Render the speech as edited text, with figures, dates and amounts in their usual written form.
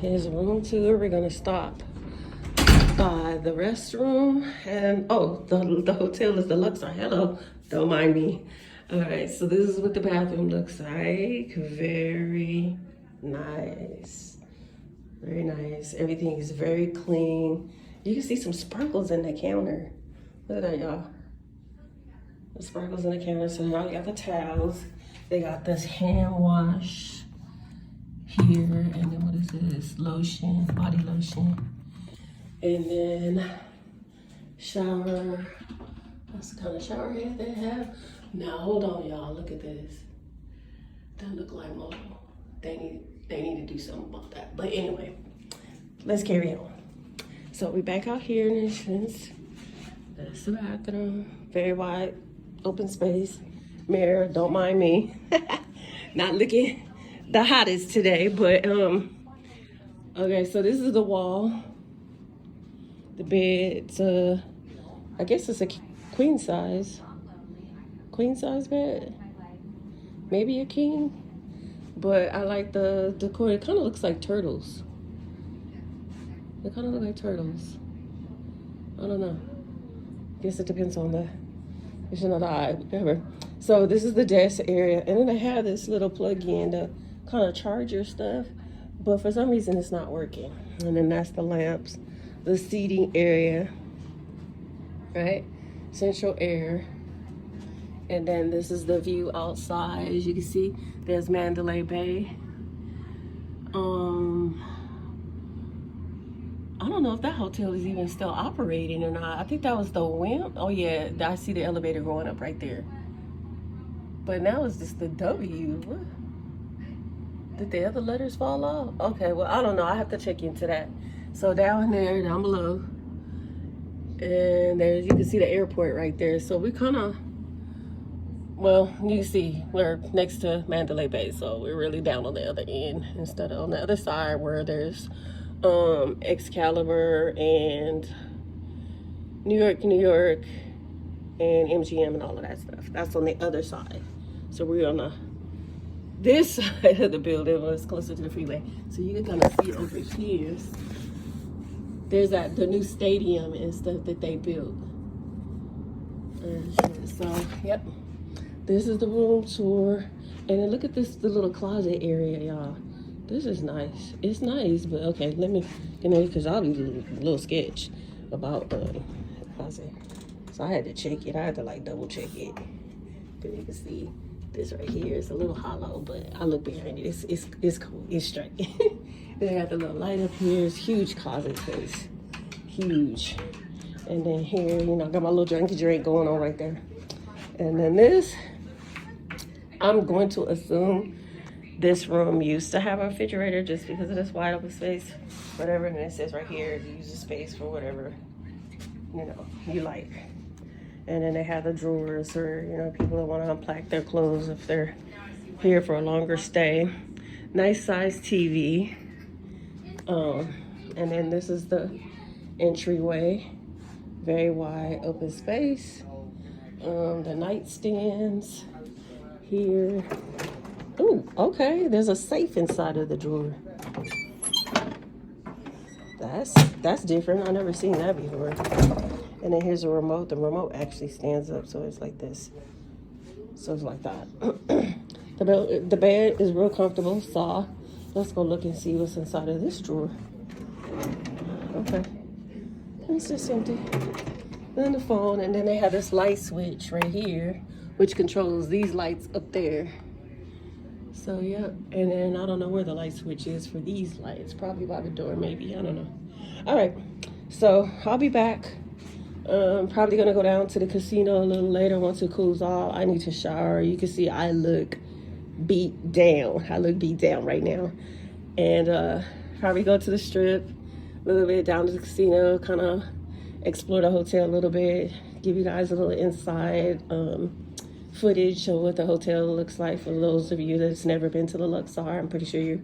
Here's a room tour. We're gonna stop by the restroom and oh, the hotel is the Luxor. Hello, don't mind me. All right, so this is what the bathroom looks like. Very nice, very nice. Everything is very clean. You can see some sparkles in the counter. Look at that, y'all. The sparkles in the counter. So y'all got the towels. They got this hand wash here, and then what is this? Lotion, body lotion. And then shower. That's the kind of shower head they have. Now hold on, y'all. Look at this. That look like mobile. They need to do something about that. But anyway, let's carry on. So we back out here in the entrance. That's the bathroom. Very wide, open space. Mirror. Don't mind me. Not looking the hottest today, but okay. So this is the wall. The bed, I guess it's a queen size bed, maybe a king, but I like the decor. It kind of looks like turtles. They kind of look like turtles. I don't know. I guess it depends on the vision of the eye, whatever. So this is the desk area, and then they have this little plug-in to kind of charge your stuff, but for some reason it's not working. And then that's the lamps. The seating area, right? Central air. And then this is the view outside. As you can see, there's Mandalay Bay. I don't know if that hotel is even still operating or not. I think that was the Wimp. Oh yeah, I see the elevator going up right there. But now it's just the W. What? Did the other letters fall off? Okay, well, I don't know. I have to check into that. So down there, down below, and there you can see the airport right there. So we kind of, well, you see we're next to Mandalay Bay, so we're really down on the other end instead of on the other side where there's Excalibur and New York, and MGM and all of that stuff. That's on the other side. So we're on this side of the building, where it's closer to the freeway. So you can kind of see over here. There's the new stadium and stuff that they built. So, yep. This is the room tour. And then look at this, the little closet area, y'all. This is nice. It's nice, but okay, let me, because I'll be a little sketch about the closet. So I had to check it. I had to like double check it. Because you can see this right here is a little hollow, but I look behind it. It's cool. It's straight. They got the little light up here. It's huge closet space. Huge. And then here, I got my little drink going on right there. And then this, I'm going to assume this room used to have a refrigerator just because of this wide open space. Whatever. And it says right here, use the space for whatever, you like. And then they have the drawers or, people that want to unpack their clothes if they're here for a longer stay. Nice size TV. And then this is the entryway. Very wide open space. The nightstands here. Ooh, okay. There's a safe inside of the drawer. That's different. I've never seen that before. And then here's a remote. The remote actually stands up, so it's like this. So it's like that. The bed is real comfortable, soft. Let's go look and see what's inside of this drawer. Okay. It's just empty. Then the phone, and then they have this light switch right here, which controls these lights up there. So, yeah. And then I don't know where the light switch is for these lights. Probably by the door, maybe. I don't know. All right. So, I'll be back. Probably going to go down to the casino a little later once it cools off. I need to shower. You can see I look beat down. I look beat down right now. And probably go to the strip a little bit, down to the casino, kind of explore the hotel a little bit, give you guys a little inside footage of what the hotel looks like for those of you that's never been to the Luxor. I'm pretty sure you